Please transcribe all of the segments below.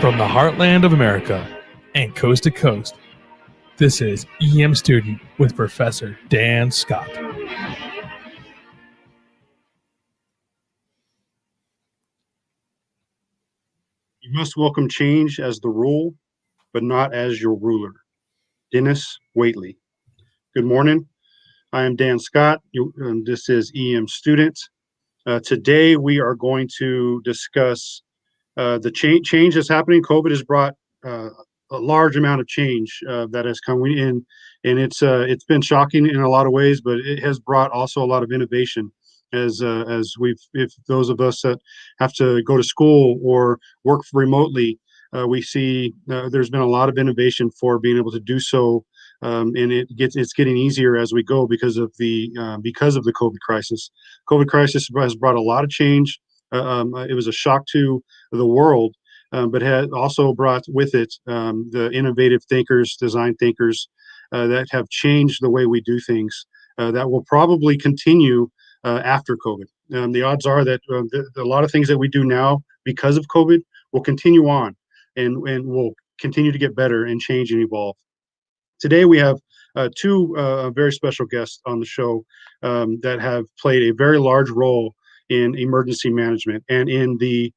From the heartland of America and coast to coast, this is EM Student with Professor Dan Scott. You must welcome change as the rule, but not as your ruler. Dennis Waitley. Good morning. I am Dan Scott. This is EM Student. Today we are going to discuss the change that's happening. COVID has brought a large amount of change that has come in, and it's been shocking in a lot of ways, but it has brought also a lot of innovation. If those of us that have to go to school or work remotely, we see there's been a lot of innovation for being able to do so, and it's getting easier as we go because of the COVID crisis. COVID crisis has brought a lot of change. It was a shock to the world, but had also brought with it the innovative thinkers, design thinkers that have changed the way we do things. That will probably continue after COVID. The odds are that a lot of things that we do now because of COVID will continue on and will continue to get better and change and evolve. Today we have two very special guests on the show that have played a very large role in emergency management and in the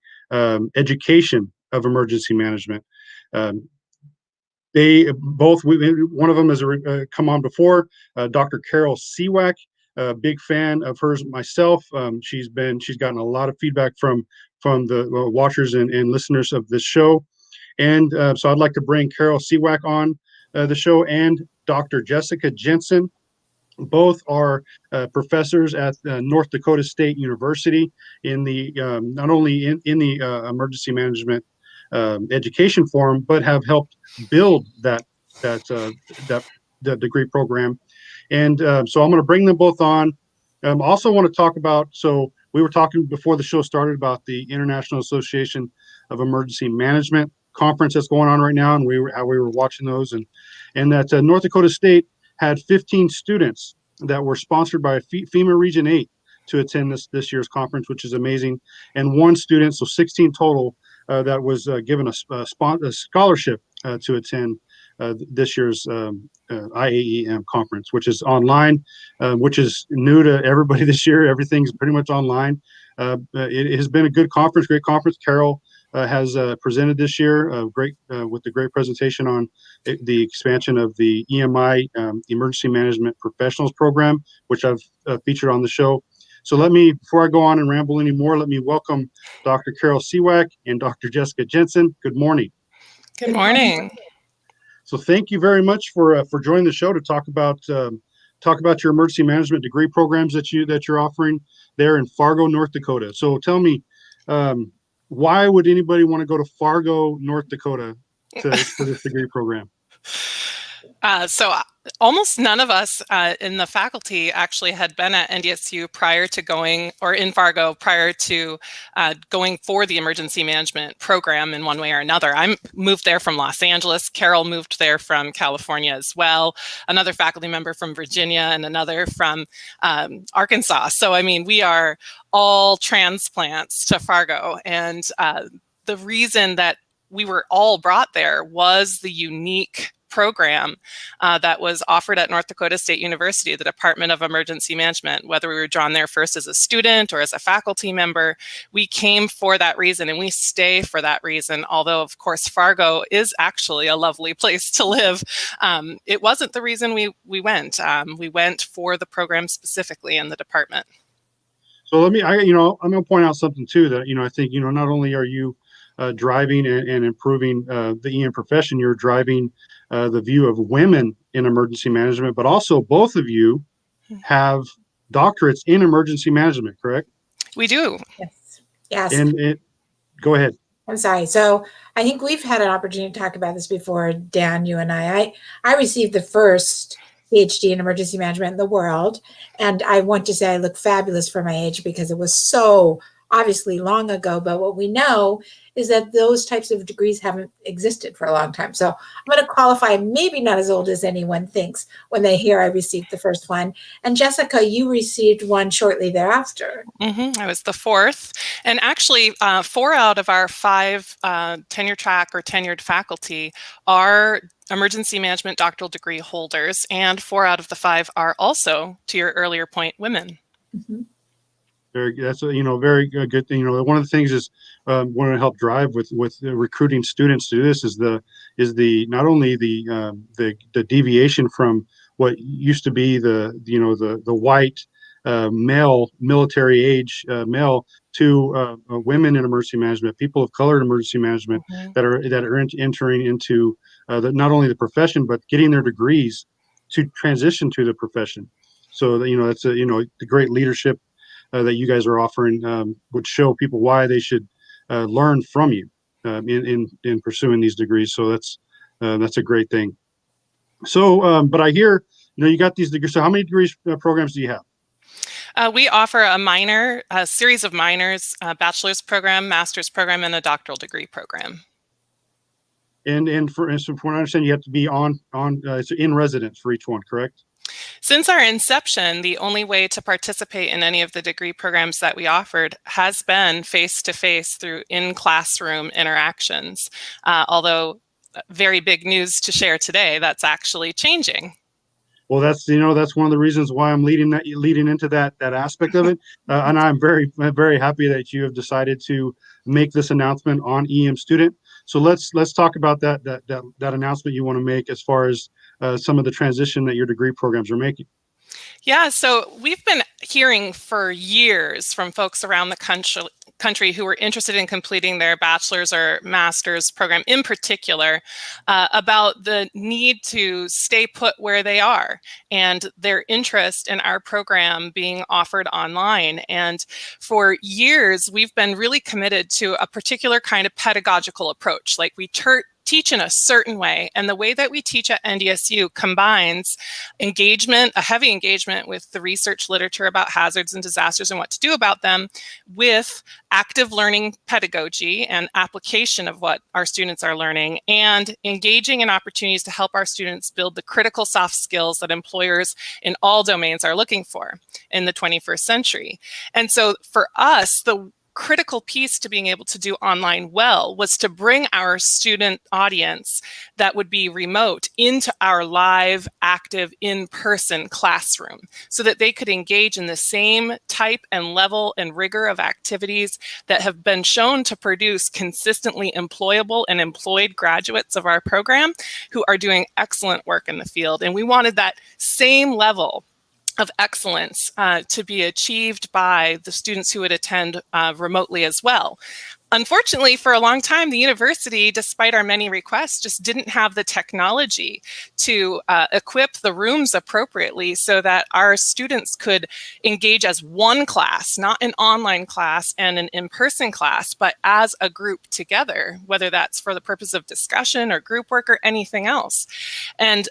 education of emergency management. They both, one of them has come on before, Dr. Carol Seawack. A big fan of hers myself. She's gotten a lot of feedback from the watchers and listeners of this show. And so I'd like to bring Carol Seawack on the show, and Dr. Jessica Jensen. Both are professors at North Dakota State University in the not only in the emergency management education forum, but have helped build that degree program. And so I'm going to bring them both on. Also want to talk about, so we were talking before the show started about the International Association of Emergency Management conference that's going on right now, and how we were watching those, and that North Dakota State had 15 students that were sponsored by FEMA Region 8 to attend this year's conference, which is amazing, and one student, so 16 total, that was given a scholarship to attend this year's IAEM conference, which is online, which is new to everybody this year. Everything's pretty much online. It has been a good conference, great conference. Carol has presented this year, with the great presentation on the expansion of the EMI Emergency Management Professionals Program, which I've featured on the show. So before I go on and ramble anymore, let me welcome Dr. Carol Seawack and Dr. Jessica Jensen. Good morning. Good morning. So thank you very much for joining the show to talk about your emergency management degree programs that you're offering there in Fargo, North Dakota. So tell me, why would anybody want to go to Fargo, North Dakota for this degree program? So almost none of us in the faculty actually had been at NDSU prior to going, or in Fargo prior to going for the emergency management program in one way or another. I moved there from Los Angeles. Carol moved there from California as well. Another faculty member from Virginia and another from Arkansas. So, I mean, we are all transplants to Fargo. And the reason that we were all brought there was the unique program that was offered at North Dakota State University, the Department of Emergency Management. Whether we were drawn there first as a student or as a faculty member, we came for that reason and we stay for that reason. Although, of course, Fargo is actually a lovely place to live. It wasn't the reason we went. We went for the program specifically in the department. So I'm going to point out something too that, I think, not only are you driving and improving the EM profession, you're driving the view of women in emergency management, but also both of you have doctorates in emergency management, correct? We do. Yes. And go ahead. I'm sorry. So I think we've had an opportunity to talk about this before, Dan, you and I. I received the first PhD in emergency management in the world. And I want to say I look fabulous for my age because it was so obviously long ago, but what we know is that those types of degrees haven't existed for a long time. So I'm going to qualify, maybe not as old as anyone thinks when they hear I received the first one. And Jessica, you received one shortly thereafter. I was the fourth. And actually, 4 out of our 5 tenure track or tenured faculty are emergency management doctoral degree holders, and 4 out of the 5 are also, to your earlier point, women. Mm-hmm. That's a very good thing. One of the things is want to help drive with recruiting students to this is the not only the deviation from what used to be the white male military age male to women in emergency management, people of color in emergency management that are entering into not only the profession but getting their degrees to transition to the profession. So that's the great leadership that you guys are offering would show people why they should learn from you in pursuing these degrees. So that's a great thing. So, but I hear you got these degrees. So how many degrees programs do you have? We offer a series of minors, a bachelor's program, master's program, and a doctoral degree program. And from what I understand, you have to be it's in residence for each one, correct? Since our inception, the only way to participate in any of the degree programs that we offered has been face-to-face through in-classroom interactions. Although very big news to share today, that's actually changing. Well, that's one of the reasons why I'm leading into that aspect of it, and I'm very happy that you have decided to make this announcement on EM Student. So let's talk about that announcement you want to make as far as some of the transition that your degree programs are making. Yeah, so we've been hearing for years from folks around the country who are interested in completing their bachelor's or master's program in particular about the need to stay put where they are and their interest in our program being offered online. And for years, we've been really committed to a particular kind of pedagogical approach. Like we teach in a certain way. And the way that we teach at NDSU combines engagement, a heavy engagement with the research literature about hazards and disasters and what to do about them, with active learning pedagogy and application of what our students are learning, and engaging in opportunities to help our students build the critical soft skills that employers in all domains are looking for in the 21st century. And so for us, the critical piece to being able to do online well was to bring our student audience that would be remote into our live, active, in-person classroom so that they could engage in the same type and level and rigor of activities that have been shown to produce consistently employable and employed graduates of our program who are doing excellent work in the field. And we wanted that same level of excellence to be achieved by the students who would attend remotely as well. Unfortunately, for a long time, the university, despite our many requests, just didn't have the technology to equip the rooms appropriately so that our students could engage as one class, not an online class and an in-person class, but as a group together, whether that's for the purpose of discussion or group work or anything else. And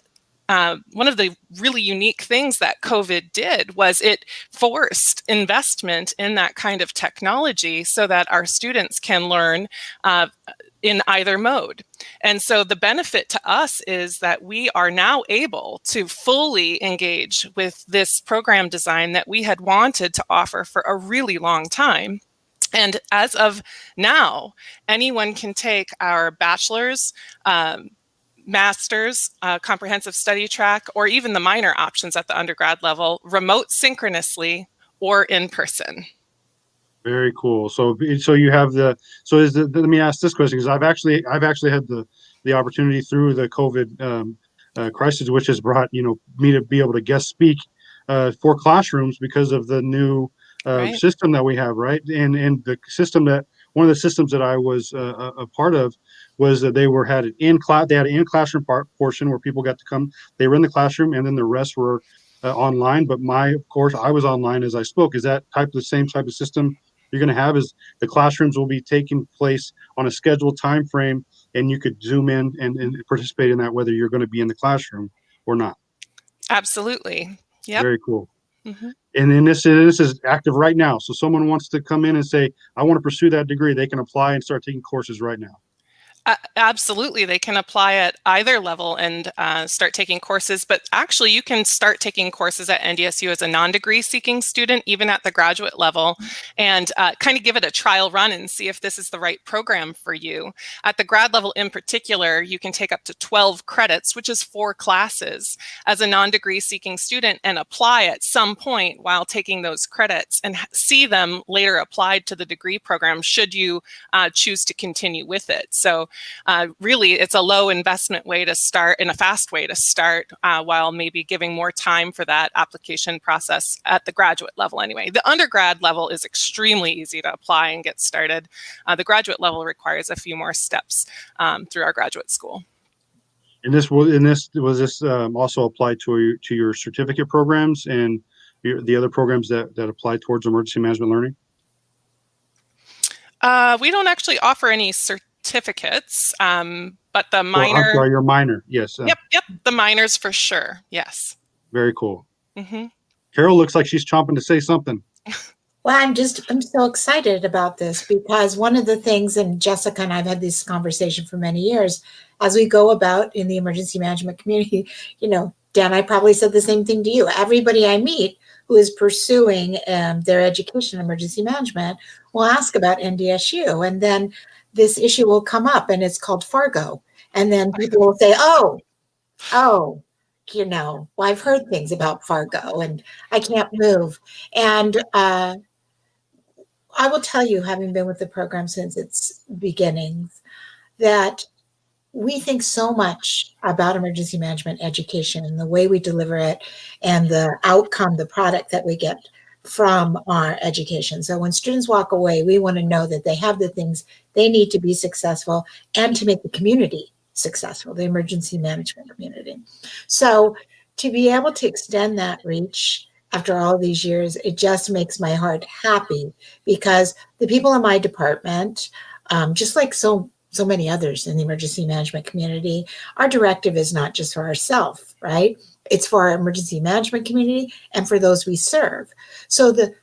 one of the really unique things that COVID did was it forced investment in that kind of technology so that our students can learn in either mode. And so the benefit to us is that we are now able to fully engage with this program design that we had wanted to offer for a really long time. And as of now, anyone can take our bachelor's, master's, comprehensive study track, or even the minor options at the undergrad level, remote synchronously or in person. Very cool. So you have let me ask this question, because I've actually had the opportunity through the COVID crisis, which has brought me to be able to guest speak for classrooms because of the new system that we have, right? And the system one of the systems that I was a part of was that they had an in-classroom portion where people got to come. They were in the classroom, and then the rest were online. But of course, I was online as I spoke. Is that the same type of system you're going to have? Is the classrooms will be taking place on a scheduled time frame, and you could zoom in and participate in that, whether you're going to be in the classroom or not? Absolutely. Yep. Very cool. Mm-hmm. And then this is active right now. So someone wants to come in and say, I want to pursue that degree. They can apply and start taking courses right now. Absolutely. They can apply at either level and start taking courses, but actually you can start taking courses at NDSU as a non-degree seeking student, even at the graduate level, and kind of give it a trial run and see if this is the right program for you. At the grad level in particular, you can take up to 12 credits, which is 4 classes, as a non-degree seeking student and apply at some point while taking those credits and see them later applied to the degree program should you choose to continue with it. So really, it's a low investment way to start and a fast way to start while maybe giving more time for that application process at the graduate level anyway. The undergrad level is extremely easy to apply and get started. The graduate level requires a few more steps through our graduate school. And this was this also applied to your certificate programs and the other programs that apply towards emergency management learning? We don't actually offer any certificates, but the minor. I'm sorry, your minor, yes. Yep, the minors for sure. Yes. Very cool. Mm-hmm. Carol looks like she's chomping to say something. Well, I'm so excited about this because one of the things, and Jessica and I've had this conversation for many years, as we go about in the emergency management community, Dan, I probably said the same thing to you. Everybody I meet who is pursuing their education in emergency management will ask about NDSU, and then this issue will come up and it's called Fargo. And then people will say, oh, well, I've heard things about Fargo and I can't move. And I will tell you, having been with the program since its beginnings, that we think so much about emergency management education and the way we deliver it and the outcome, the product that we get from our education. So when students walk away, we want to know that they have the things they need to be successful and to make the community successful, the emergency management community. So to be able to extend that reach after all these years, it just makes my heart happy because the people in my department, just like so many others in the emergency management community, our directive is not just for ourselves, right? It's for our emergency management community and for those we serve. So the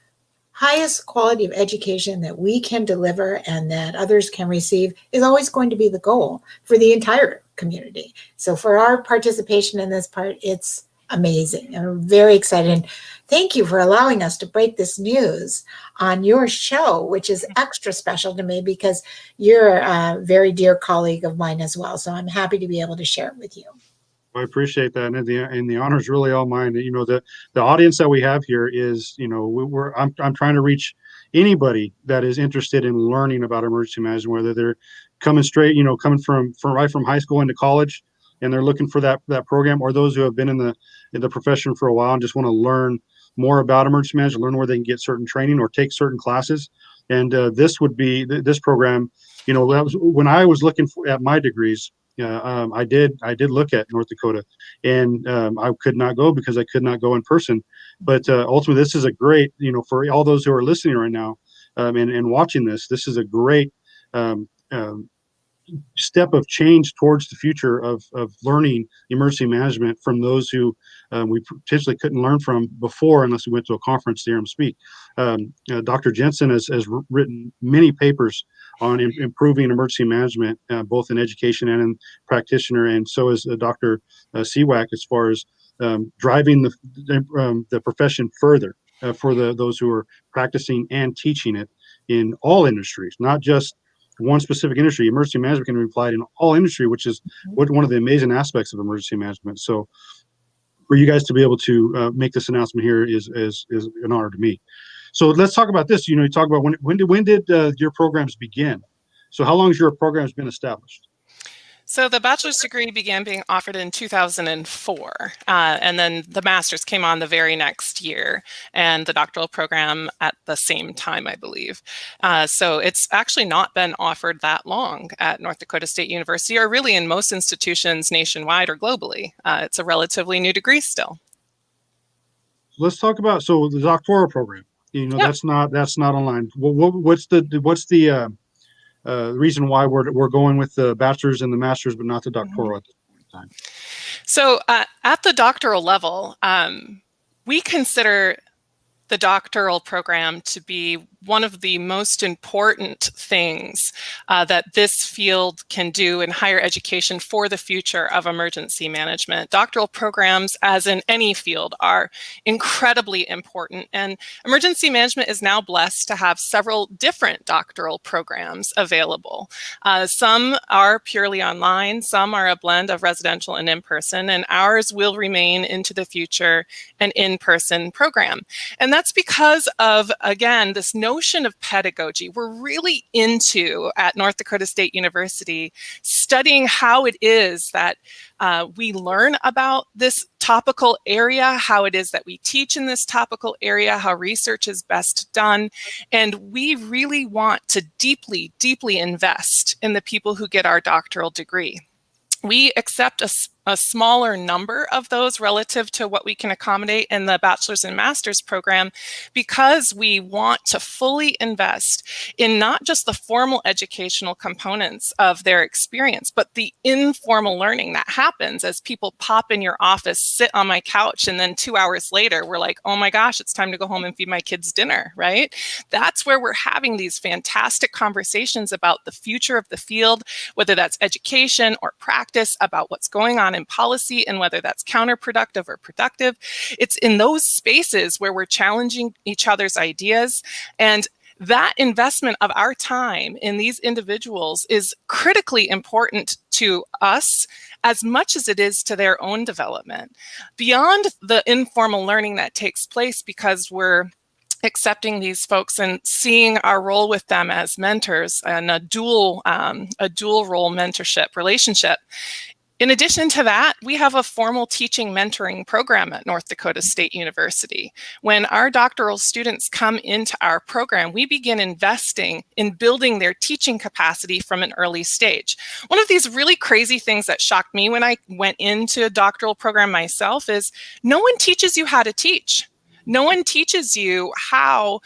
highest quality of education that we can deliver and that others can receive is always going to be the goal for the entire community. So for our participation in this part, it's amazing. I'm very excited. Thank you for allowing us to break this news on your show, which is extra special to me because you're a very dear colleague of mine as well. So I'm happy to be able to share it with you. I appreciate that, and the honor is really all mine. The audience that we have here is, I'm trying to reach anybody that is interested in learning about emergency management, whether they're coming straight, coming from right from high school into college, and they're looking for that program, or those who have been in the profession for a while and just want to learn more about emergency management, learn where they can get certain training or take certain classes. And this would be this program. When I was looking at my degrees. I did look at North Dakota, and I could not go because I could not go in person. But ultimately, this is a great, for all those who are listening right now and watching this. This is a great step of change towards the future of learning emergency management from those who we potentially couldn't learn from before unless we went to a conference to hear him speak. Dr. Jensen has written many papers on improving emergency management, both in education and in practitioner, and so is Dr. Seawack as far as driving the profession further for those who are practicing and teaching it in all industries, not just one specific industry. Emergency management can be applied in all industry, which is one of the amazing aspects of emergency management. So for you guys to be able to make this announcement here is an honor to me. So let's talk about this. You talk about when did your programs begin? So how long has your programs been established? So the bachelor's degree began being offered in 2004, and then the master's came on the very next year, and the doctoral program at the same time, I believe. So it's actually not been offered that long at North Dakota State University, or really in most institutions nationwide or globally. It's a relatively new degree still. Let's talk about the doctoral program. Yep. That's not online. What's the reason why we're going with the bachelor's and the master's, but not the doctoral at this point in time? So at the doctoral level, we consider the doctoral program to be one of the most important things that this field can do in higher education for the future of emergency management. Doctoral programs, as in any field, are incredibly important, and emergency management is now blessed to have several different doctoral programs available. Some are purely online, some are a blend of residential and in-person, and ours will remain into the future an in-person program. And that's because of, again, this notion of pedagogy. We're really into, at North Dakota State University, studying how it is that we learn about this topical area, how it is that we teach in this topical area, how research is best done. And we really want to deeply, deeply invest in the people who get our doctoral degree. We accept a smaller number of those relative to what we can accommodate in the bachelor's and master's program, because we want to fully invest in not just the formal educational components of their experience, but the informal learning that happens as people pop in your office, sit on my couch, and then 2 hours later, we're like, oh my gosh, it's time to go home and feed my kids dinner, right? That's where we're having these fantastic conversations about the future of the field, whether that's education or practice, about what's going on in policy and whether that's counterproductive or productive. It's in those spaces where we're challenging each other's ideas, and that investment of our time in these individuals is critically important to us as much as it is to their own development. Beyond the informal learning that takes place because we're accepting these folks and seeing our role with them as mentors and a dual role mentorship relationship. In addition to that, we have a formal teaching mentoring program at North Dakota State University. When our doctoral students come into our program, we begin investing in building their teaching capacity from an early stage. One of these really crazy things that shocked me when I went into a doctoral program myself is no one teaches you how to teach. No one teaches you how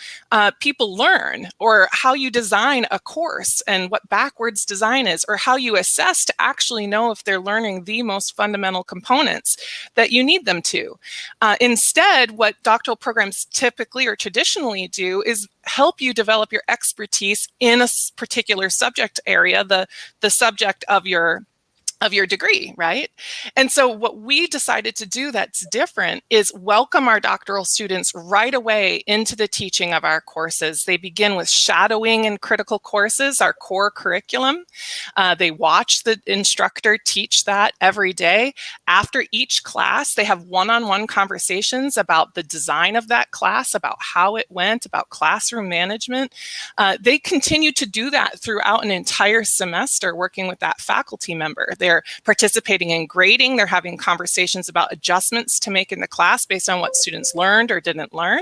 people learn, or how you design a course and what backwards design is, or how you assess to actually know if they're learning the most fundamental components that you need them to. Instead, what doctoral programs typically or traditionally do is help you develop your expertise in a particular subject area, the subject of your degree, right? And so what we decided to do that's different is welcome our doctoral students right away into the teaching of our courses. They begin with shadowing in critical courses, our core curriculum. They watch the instructor teach that every day. After each class, they have one-on-one conversations about the design of that class, about how it went, about classroom management. They continue to do that throughout an entire semester, working with that faculty member. They're participating in grading. They're having conversations about adjustments to make in the class based on what students learned or didn't learn.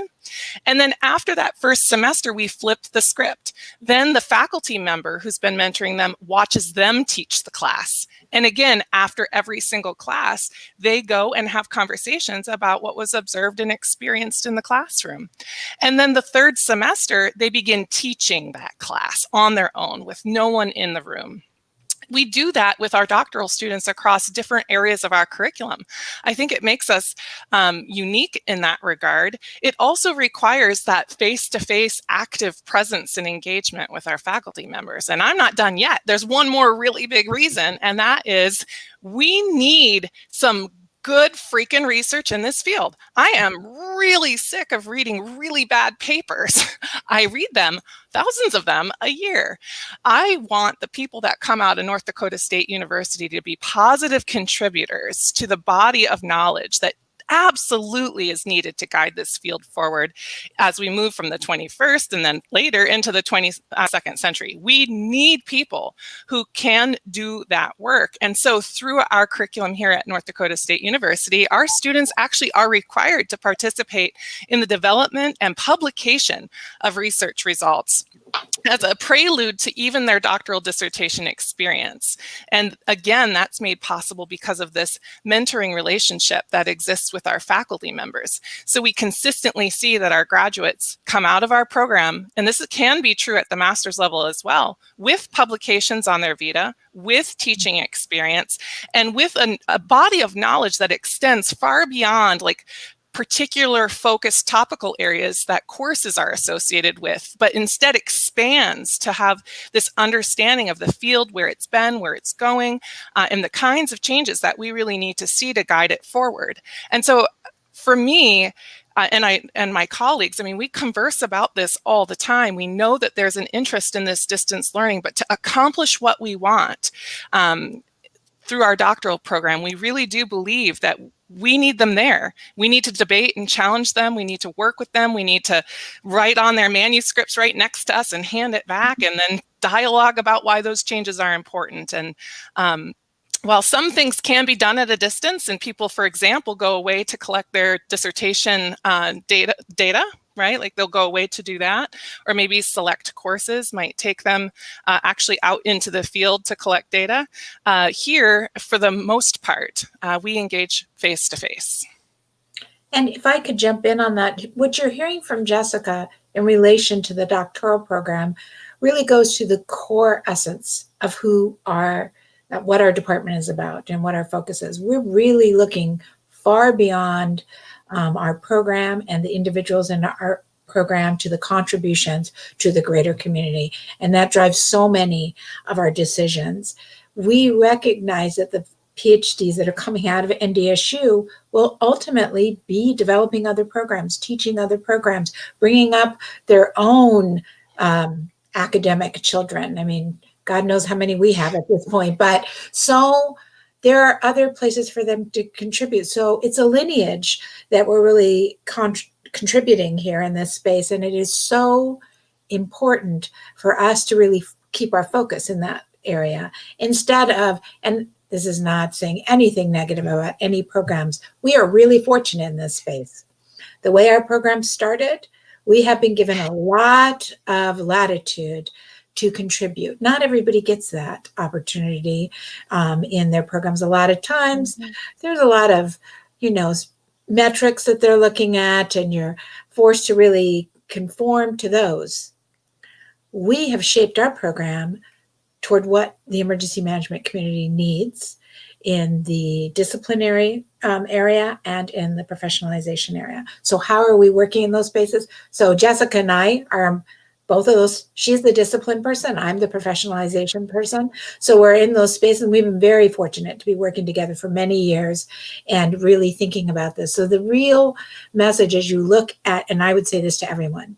And then after that first semester, we flip the script. Then the faculty member who's been mentoring them watches them teach the class. And again, after every single class, they go and have conversations about what was observed and experienced in the classroom. And then the third semester, they begin teaching that class on their own with no one in the room. We do that with our doctoral students across different areas of our curriculum. I think it makes us unique in that regard. It also requires that face-to-face active presence and engagement with our faculty members. And I'm not done yet. There's one more really big reason, and that is we need some good freaking research in this field. I am really sick of reading really bad papers. I read them, thousands of them a year. I want the people that come out of North Dakota State University to be positive contributors to the body of knowledge that absolutely is needed to guide this field forward as we move from the 21st and then later into the 22nd century. We need people who can do that work. And so through our curriculum here at North Dakota State University, our students actually are required to participate in the development and publication of research results as a prelude to even their doctoral dissertation experience. And again, that's made possible because of this mentoring relationship that exists with our faculty members. So we consistently see that our graduates come out of our program, and this can be true at the master's level as well, with publications on their vita, with teaching experience, and with a body of knowledge that extends far beyond like particular focused topical areas that courses are associated with, but instead expands to have this understanding of the field, where it's been, where it's going, and the kinds of changes that we really need to see to guide it forward. And so for me, and my colleagues, I mean, we converse about this all the time. We know that there's an interest in this distance learning, but to accomplish what we want through our doctoral program, we really do believe that we need them there. We need to debate and challenge them. We need to work with them. We need to write on their manuscripts right next to us and hand it back, and then dialogue about why those changes are important. And while some things can be done at a distance, and people, for example, go away to collect their dissertation data, right? Like they'll go away to do that, or maybe select courses might take them actually out into the field to collect data. Here, for the most part, we engage face-to-face. And if I could jump in on that, what you're hearing from Jessica in relation to the doctoral program really goes to the core essence of what our department is about and what our focus is. We're really looking far beyond our program and the individuals in our program to the contributions to the greater community. And that drives so many of our decisions. We recognize that the PhDs that are coming out of NDSU will ultimately be developing other programs, teaching other programs, bringing up their own academic children. I mean, God knows how many we have at this point, but so there are other places for them to contribute. So it's a lineage that we're really contributing here in this space. And it is so important for us to really keep our focus in that area instead of, and this is not saying anything negative about any programs, we are really fortunate in this space. The way our program started, we have been given a lot of latitude to contribute. Not everybody gets that opportunity in their programs. A lot of times there's a lot of, metrics that they're looking at, and you're forced to really conform to those. We have shaped our program toward what the emergency management community needs in the disciplinary area and in the professionalization area. So how are we working in those spaces? So Jessica and I are both of those. She's the discipline person. I'm the professionalization person. So we're in those spaces. We've been very fortunate to be working together for many years and really thinking about this. So the real message as you look at, and I would say this to everyone,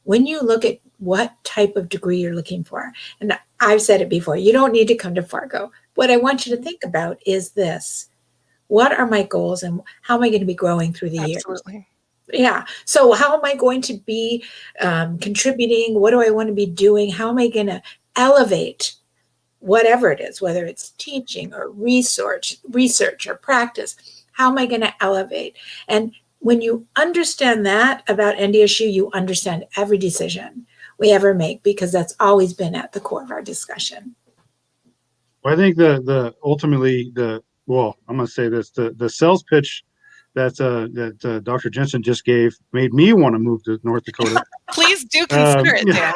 when you look at what type of degree you're looking for, and I've said it before, you don't need to come to Fargo. What I want you to think about is this: what are my goals and how am I going to be growing through the years? Absolutely. Yeah. So how am I going to be contributing? What do I want to be doing? How am I going to elevate whatever it is, whether it's teaching or research or practice? How am I going to elevate? And when you understand that about NDSU, you understand every decision we ever make, because that's always been at the core of our discussion. Well, I think ultimately I'm going to say this: the sales pitch that Dr. Jensen just gave made me want to move to North Dakota. Please do consider it, Dan.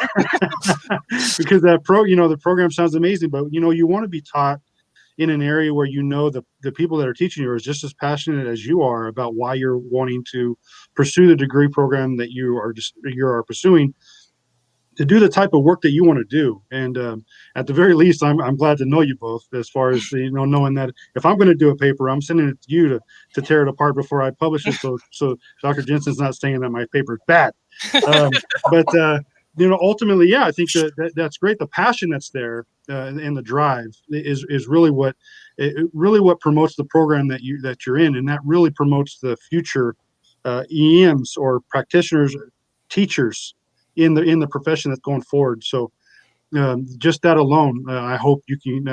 Because the program sounds amazing, but you want to be taught in an area where the people that are teaching you are just as passionate as you are about why you're wanting to pursue the degree program that you are pursuing, to do the type of work that you want to do. And at the very least, I'm glad to know you both, as far as knowing that if I'm going to do a paper, I'm sending it to you to tear it apart before I publish it. So Dr. Jensen's not saying that my paper is bad. But ultimately, I think that's great. The passion that's there and the drive is really what promotes the program that you're in, and that really promotes the future EMs or practitioners, teachers in the profession that's going forward. So just that alone, I hope you can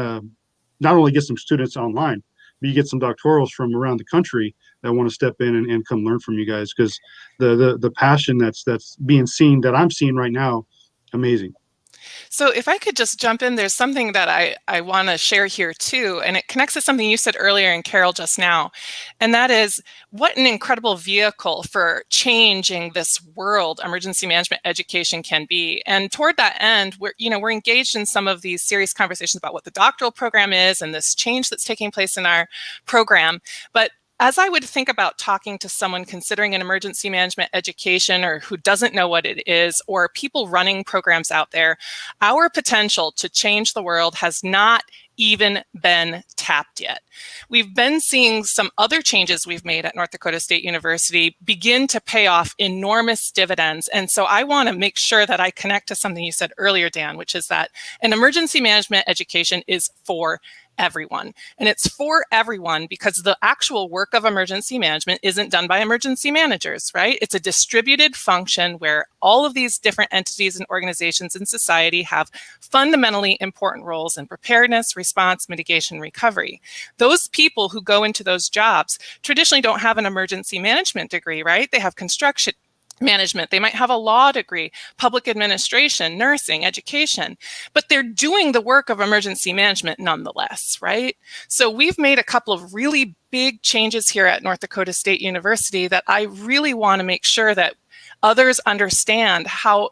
not only get some students online, but you get some doctorals from around the country that want to step in and come learn from you guys, because the passion that's being seen, that I'm seeing right now, amazing. So if I could just jump in, there's something that I want to share here too, and it connects to something you said earlier and Carol just now, and that is what an incredible vehicle for changing this world emergency management education can be. And toward that end, we're engaged in some of these serious conversations about what the doctoral program is and this change that's taking place in our program. But as I would think about talking to someone considering an emergency management education or who doesn't know what it is, or people running programs out there, our potential to change the world has not even been tapped yet. We've been seeing some other changes we've made at North Dakota State University begin to pay off enormous dividends. And so I want to make sure that I connect to something you said earlier, Dan, which is that an emergency management education is for everyone. And it's for everyone because the actual work of emergency management isn't done by emergency managers, right? It's a distributed function where all of these different entities and organizations in society have fundamentally important roles in preparedness, response, mitigation, recovery. Those people who go into those jobs traditionally don't have an emergency management degree, right? They have construction management, they might have a law degree, public administration, nursing, education, but they're doing the work of emergency management nonetheless, right? So we've made a couple of really big changes here at North Dakota State University that I really want to make sure that others understand how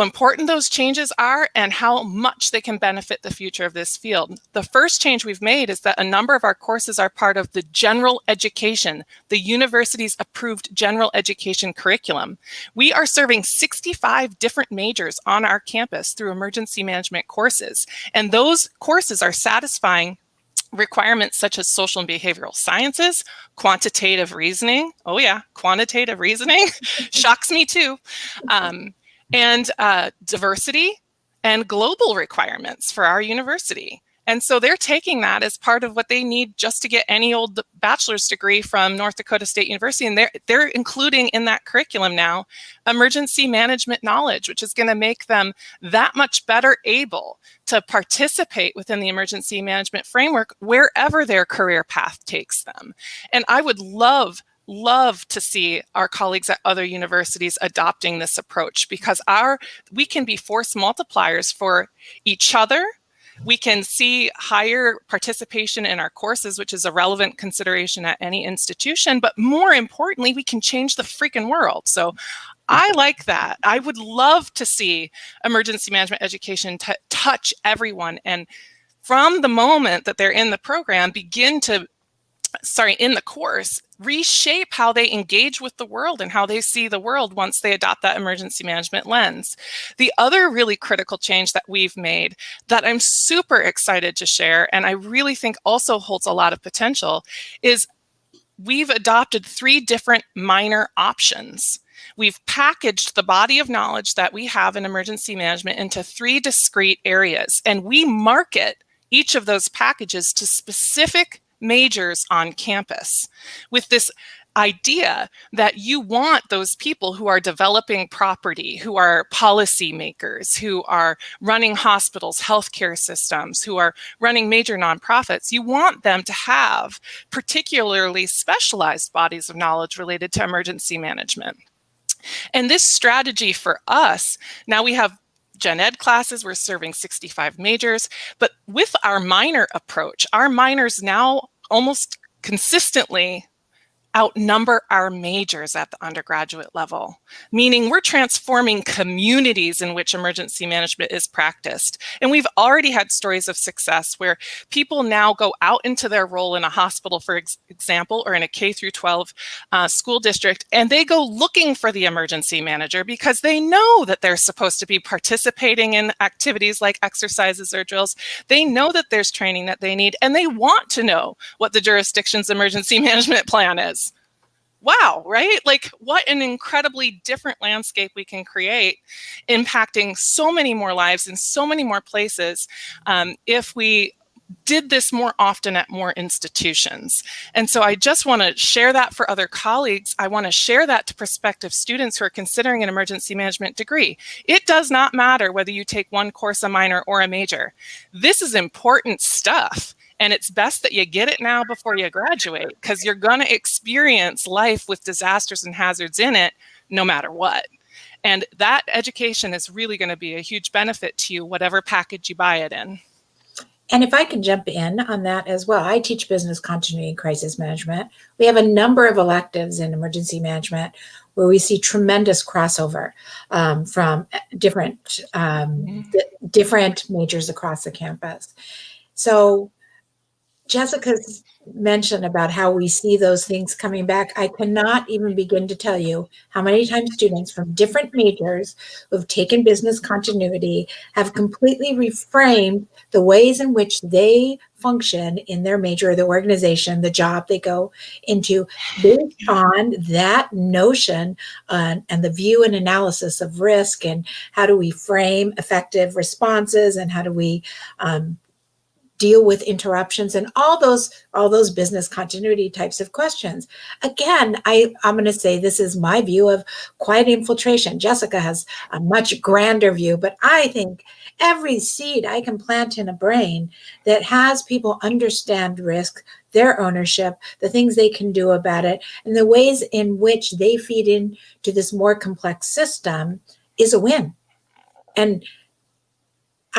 important those changes are and how much they can benefit the future of this field. The first change we've made is that a number of our courses are part of the general education, the university's approved general education curriculum. We are serving 65 different majors on our campus through emergency management courses, and those courses are satisfying requirements such as social and behavioral sciences, quantitative reasoning. Oh yeah, quantitative reasoning shocks me too. And diversity and global requirements for our university. And so they're taking that as part of what they need just to get any old bachelor's degree from North Dakota State University. And they're including in that curriculum now emergency management knowledge, which is going to make them that much better able to participate within the emergency management framework wherever their career path takes them. And I would love to see our colleagues at other universities adopting this approach because we can be force multipliers for each other. We can see higher participation in our courses, which is a relevant consideration at any institution, but more importantly, we can change the freaking world. So I like that. I would love to see emergency management education touch everyone. And from the moment that they're in the program, in the course, reshape how they engage with the world and how they see the world once they adopt that emergency management lens. The other really critical change that we've made that I'm super excited to share, and I really think also holds a lot of potential, is we've adopted 3 different minor options. We've packaged the body of knowledge that we have in emergency management into 3 discrete areas, and we market each of those packages to specific majors on campus with this idea that you want those people who are developing property, who are policymakers, who are running hospitals, healthcare systems, who are running major nonprofits, you want them to have particularly specialized bodies of knowledge related to emergency management. And this strategy for us, now we have gen ed classes, we're serving 65 majors, but with our minor approach, our minors now almost consistently outnumber our majors at the undergraduate level, meaning we're transforming communities in which emergency management is practiced. And we've already had stories of success where people now go out into their role in a hospital, for example, or in a K through 12 school district, and they go looking for the emergency manager because they know that they're supposed to be participating in activities like exercises or drills. They know that there's training that they need, and they want to know what the jurisdiction's emergency management plan is. Wow, right? Like what an incredibly different landscape we can create, impacting so many more lives in so many more places if we did this more often at more institutions. And so I just want to share that for other colleagues. I want to share that to prospective students who are considering an emergency management degree. It does not matter whether you take one course, a minor, or a major. This is important stuff. And it's best that you get it now before you graduate, because you're going to experience life with disasters and hazards in it no matter what. And that education is really going to be a huge benefit to you, whatever package you buy it in. And if I could jump in on that as well, I teach business continuity and crisis management. We have a number of electives in emergency management where we see tremendous crossover from different majors across the campus. So Jessica's mention about how we see those things coming back, I cannot even begin to tell you how many times students from different majors who have taken business continuity have completely reframed the ways in which they function in their major, the organization, the job they go into, based on that notion and the view and analysis of risk, and how do we frame effective responses, and how do we deal with interruptions, and all those business continuity types of questions. Again, I'm going to say this is my view of quiet infiltration. Jessica has a much grander view, but I think every seed I can plant in a brain that has people understand risk, their ownership, the things they can do about it, and the ways in which they feed into this more complex system is a win. And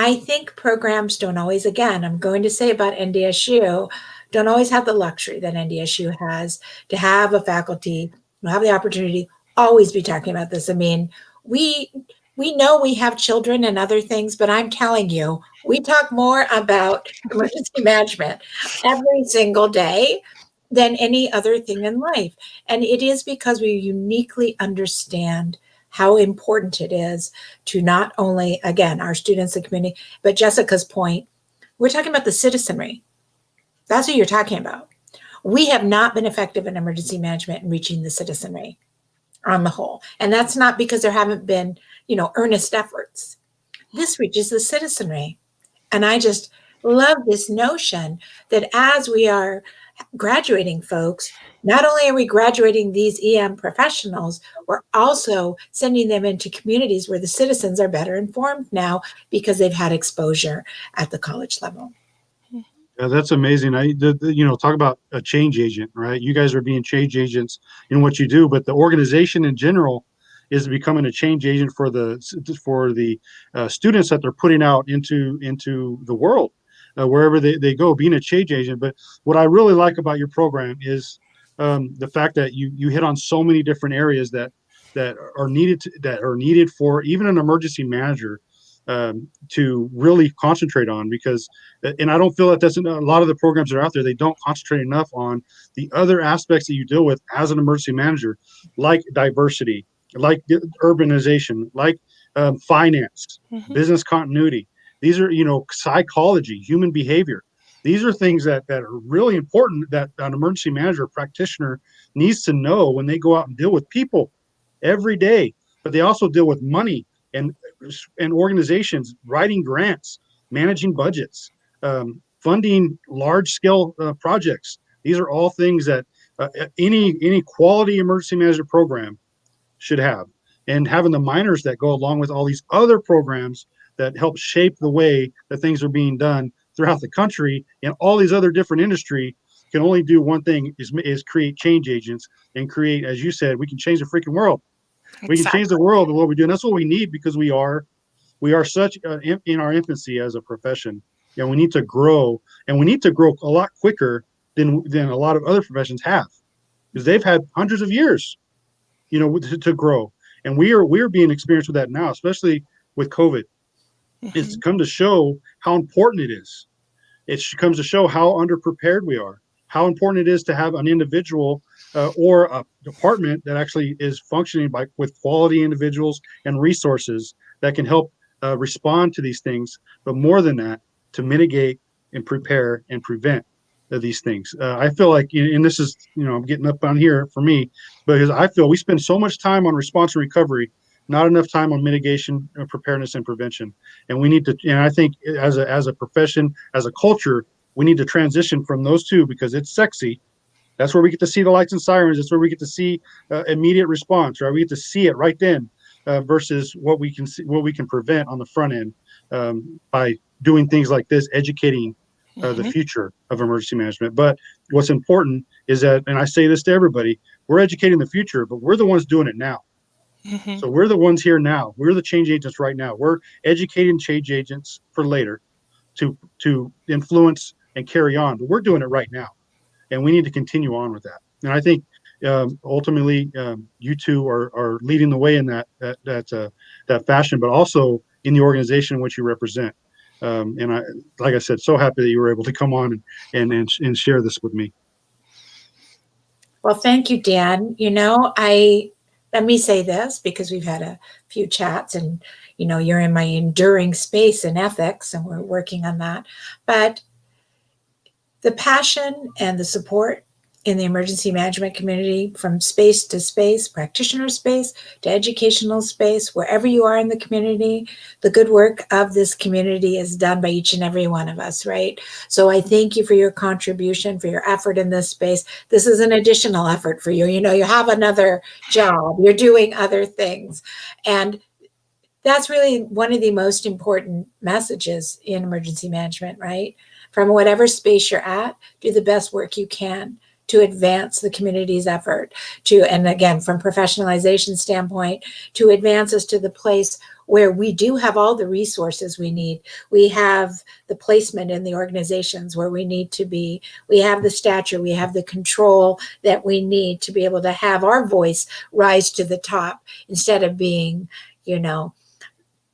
I think programs don't always, again, I'm going to say about NDSU, don't always have the luxury that NDSU has to have a faculty who have the opportunity always be talking about this. I mean, we know we have children and other things, but I'm telling you, we talk more about emergency management every single day than any other thing in life. And it is because we uniquely understand how important it is to not only, again, our students and community, but Jessica's point, we're talking about the citizenry. That's what you're talking about. We have not been effective in emergency management in reaching the citizenry on the whole. And that's not because there haven't been, earnest efforts. This reaches the citizenry. And I just love this notion that as we are graduating folks, not only are we graduating these EM professionals, we're also sending them into communities where the citizens are better informed now because they've had exposure at the college level. Yeah, that's amazing. Talk about a change agent, right? You guys are being change agents in what you do, but the organization in general is becoming a change agent for the students that they're putting out into the world, wherever they go, being a change agent. But what I really like about your program is the fact that you hit on so many different areas that are needed for even an emergency manager to really concentrate on, because, and I don't feel that that's a lot of the programs that are out there, they don't concentrate enough on the other aspects that you deal with as an emergency manager, like diversity, like urbanization, like finance, business continuity. These are, psychology, human behavior. These are things that are really important that an emergency manager or practitioner needs to know when they go out and deal with people every day. But they also deal with money and organizations, writing grants, managing budgets, funding large-scale projects. These are all things that any quality emergency management program should have. And having the minors that go along with all these other programs that help shape the way that things are being done throughout the country and all these other different industry can only do one thing, is create change agents and create, as you said, we can change the freaking world. We can change the world with what we do. And that's what we need, because we are such in our infancy as a profession. We need to grow, and we need to grow a lot quicker than a lot of other professions have, because they've had hundreds of years, to grow. And we're being experienced with that now, especially with COVID. It's come to show how important it is. It comes to show how underprepared we are, how important it is to have an individual or a department that actually is functioning with quality individuals and resources that can help respond to these things. But more than that, to mitigate and prepare and prevent these things. I feel like, and this is, I'm getting up on here for me, because I feel we spend so much time on response and recovery, not enough time on mitigation, preparedness, and prevention. And we need to, and I think as a profession, as a culture, we need to transition from those two, because it's sexy. That's where we get to see the lights and sirens. That's where we get to see immediate response, right? We get to see it right then, versus what we can see, what we can prevent on the front end by doing things like this, educating the future of emergency management. But what's important is that, and I say this to everybody, we're educating the future, but we're the ones doing it now. So we're the ones here now. We're the change agents right now. We're educating change agents for later to influence and carry on. But we're doing it right now, and we need to continue on with that. And I think ultimately you two are leading the way in that fashion, but also in the organization in which you represent. And I, like I said, so happy that you were able to come on and share this with me. Well, thank you, Dan. Let me say this because we've had a few chats and, you're in my enduring space in ethics and we're working on that. But the passion and the support in the emergency management community, from space to space, practitioner space to educational space, wherever you are in the community, the good work of this community is done by each and every one of us, right? So I thank you for your contribution, for your effort in this space. This is an additional effort for you. You have another job, you're doing other things. And that's really one of the most important messages in emergency management, right? From whatever space you're at, do the best work you can to advance the community's effort and again, from professionalization standpoint, to advance us to the place where we do have all the resources we need. We have the placement in the organizations where we need to be. We have the stature, we have the control that we need to be able to have our voice rise to the top instead of being,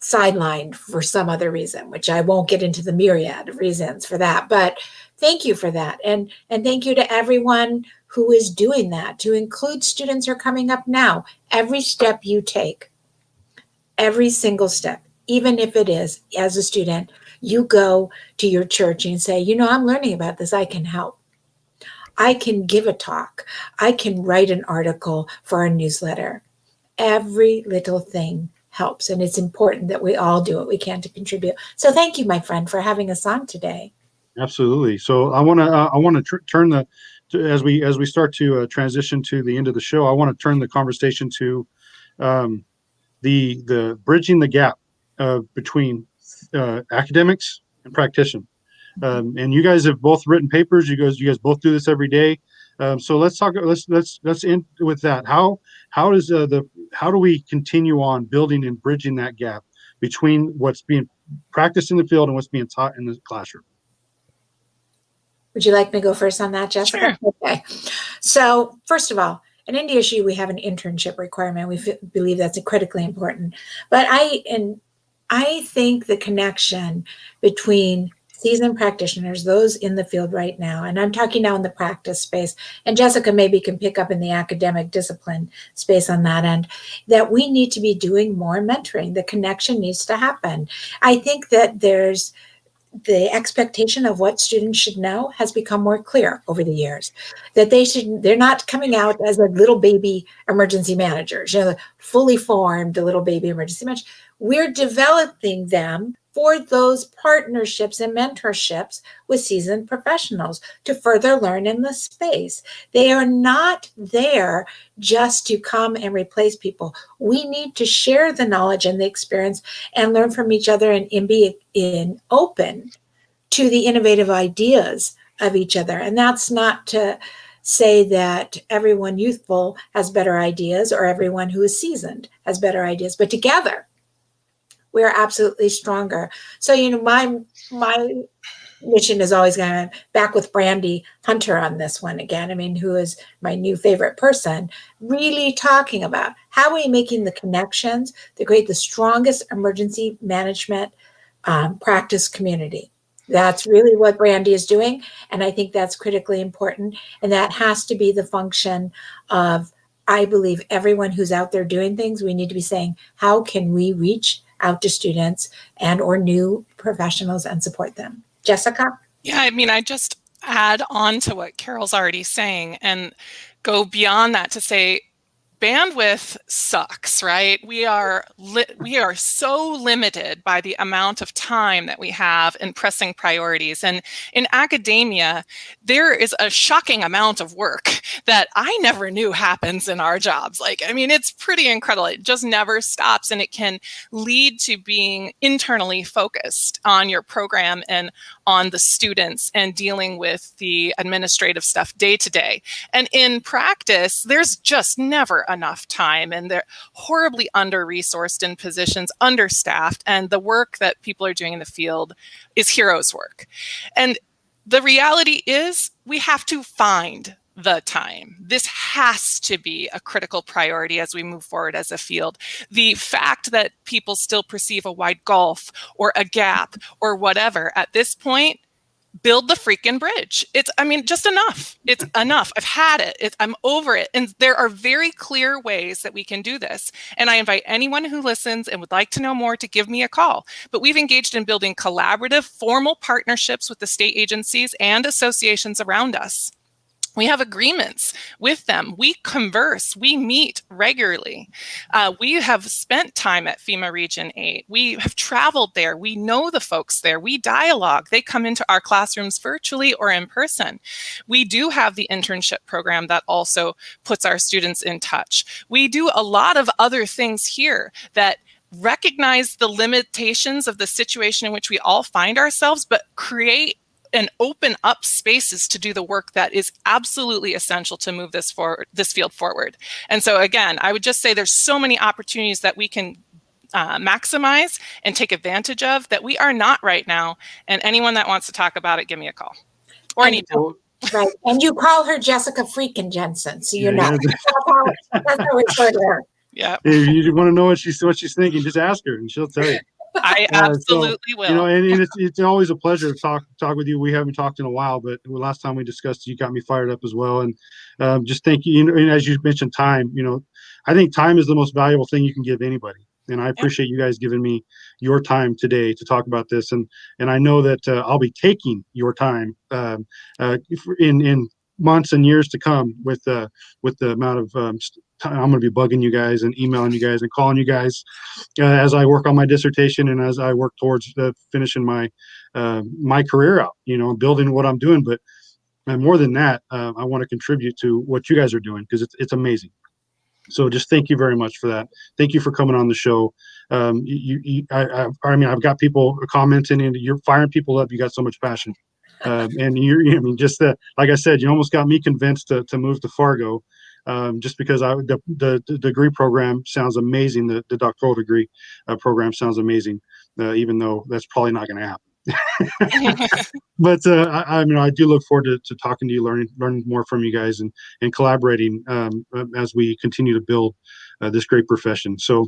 sidelined for some other reason, which I won't get into the myriad of reasons for that. But thank you for that. And thank you to everyone who is doing that, to include students who are coming up now. Every step you take, every single step, even if it is as a student, you go to your church and say, I'm learning about this, I can help. I can give a talk. I can write an article for our newsletter. Every little thing helps, and it's important that we all do what we can to contribute. So thank you, my friend, for having us on today. Absolutely. So I want to turn as we start to transition to the end of the show, I want to turn the conversation to the bridging the gap between academics and practitioner. And you guys have both written papers. You guys both do this every day. So let's end with that. How do we continue on building and bridging that gap between what's being practiced in the field and what's being taught in the classroom? Would you like me to go first on that, Jessica? Sure. Okay. So first of all, at NDSU, we have an internship requirement. We believe that's critically important. But I think the connection between seasoned practitioners, those in the field right now, and I'm talking now in the practice space, and Jessica maybe can pick up in the academic discipline space on that end, that we need to be doing more mentoring. The connection needs to happen. I think that the expectation of what students should know has become more clear over the years, that they're not coming out as a little baby emergency managers, fully formed little baby emergency managers. We're developing them for those partnerships and mentorships with seasoned professionals to further learn in the space. They are not there just to come and replace people. We need to share the knowledge and the experience and learn from each other and be open to the innovative ideas of each other. And that's not to say that everyone youthful has better ideas or everyone who is seasoned has better ideas, but together we're absolutely stronger. So, my mission is always going to back with Brandy Hunter on this one again. Who is my new favorite person, really talking about how are we making the connections to create the strongest emergency management practice community. That's really what Brandy is doing. And I think that's critically important. And that has to be the function of, I believe, everyone who's out there doing things. We need to be saying, how can we reach out to students and or new professionals and support them? Jessica? Yeah, I just add on to what Carol's already saying and go beyond that to say bandwidth sucks, right? We are so limited by the amount of time that we have in pressing priorities. And in academia, there is a shocking amount of work that I never knew happens in our jobs. It's pretty incredible. It just never stops, and it can lead to being internally focused on your program and on the students and dealing with the administrative stuff day to day. And in practice, there's just never enough time, and they're horribly under-resourced in positions, understaffed, and the work that people are doing in the field is heroes work. And the reality is we have to find the time. This has to be a critical priority as we move forward as a field. The fact that people still perceive a wide gulf or a gap or whatever, at this point, build the freaking bridge. Just enough. It's enough. I've had it. I'm over it. And there are very clear ways that we can do this. And I invite anyone who listens and would like to know more to give me a call. But we've engaged in building collaborative, formal partnerships with the state agencies and associations around us. We have agreements with them. We converse. We meet regularly. We have spent time at FEMA Region 8. We have traveled there. We know the folks there. We dialogue. They come into our classrooms virtually or in person. We do have the internship program that also puts our students in touch. We do a lot of other things here that recognize the limitations of the situation in which we all find ourselves, but create and open up spaces to do the work that is absolutely essential to move this field forward. And so again, I would just say there's so many opportunities that we can maximize and take advantage of that we are not right now. And anyone that wants to talk about it, give me a call or an email. Right. And you call her Jessica freaking Jensen. So you know, that's how we refer to her. Yeah. If you want to know what she's thinking, just ask her and she'll tell you. I absolutely will. You know, and it's always a pleasure to talk with you. We haven't talked in a while, but the last time we discussed, you got me fired up as well. And just thank you. And as you mentioned, time. You know, I think time is the most valuable thing you can give anybody. And I appreciate you guys giving me your time today to talk about this. And I know that I'll be taking your time in months and years to come with the amount of time I'm going to be bugging you guys and emailing you guys and calling you guys as I work on my dissertation and as I work towards finishing my my career out, you know, building what I'm doing. But more than that, I want to contribute to what you guys are doing because it's amazing. So just thank you very much for that. Thank you for coming on the show. I mean, I've got people commenting and you're firing people up. You got so much passion. And just like I said, you almost got me convinced to move to Fargo, just because the degree program sounds amazing. The doctoral degree program sounds amazing, even though that's probably not going to happen. But I do look forward to talking to you, learning more from you guys, and collaborating as we continue to build this great profession. So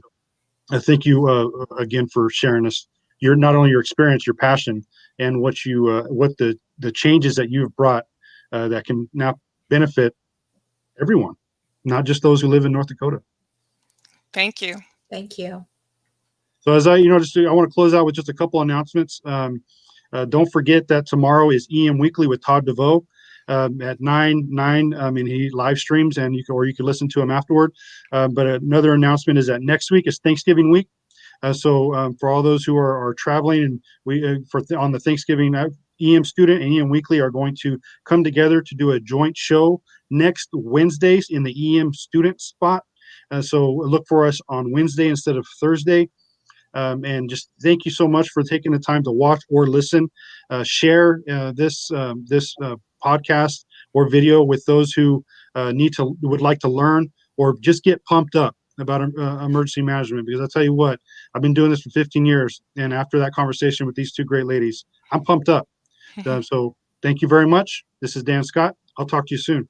thank you again for sharing us not only your experience, your passion, and what the changes that you've brought that can now benefit everyone, not just those who live in North Dakota. Thank you. Thank you. So as I want to close out with just a couple announcements. Don't forget that tomorrow is EM Weekly with Todd DeVoe at 9. He live streams and you can listen to him afterward. But another announcement is that next week is Thanksgiving week. So for all those who are traveling, and on the Thanksgiving, EM Student and EM Weekly are going to come together to do a joint show next Wednesdays in the EM Student spot. So look for us on Wednesday instead of Thursday. And just thank you so much for taking the time to watch or listen. Share this podcast or video with those who would like to learn or just get pumped up about emergency management. Because I'll tell you what, I've been doing this for 15 years. And after that conversation with these two great ladies, I'm pumped up. So thank you very much. This is Dan Scott. I'll talk to you soon.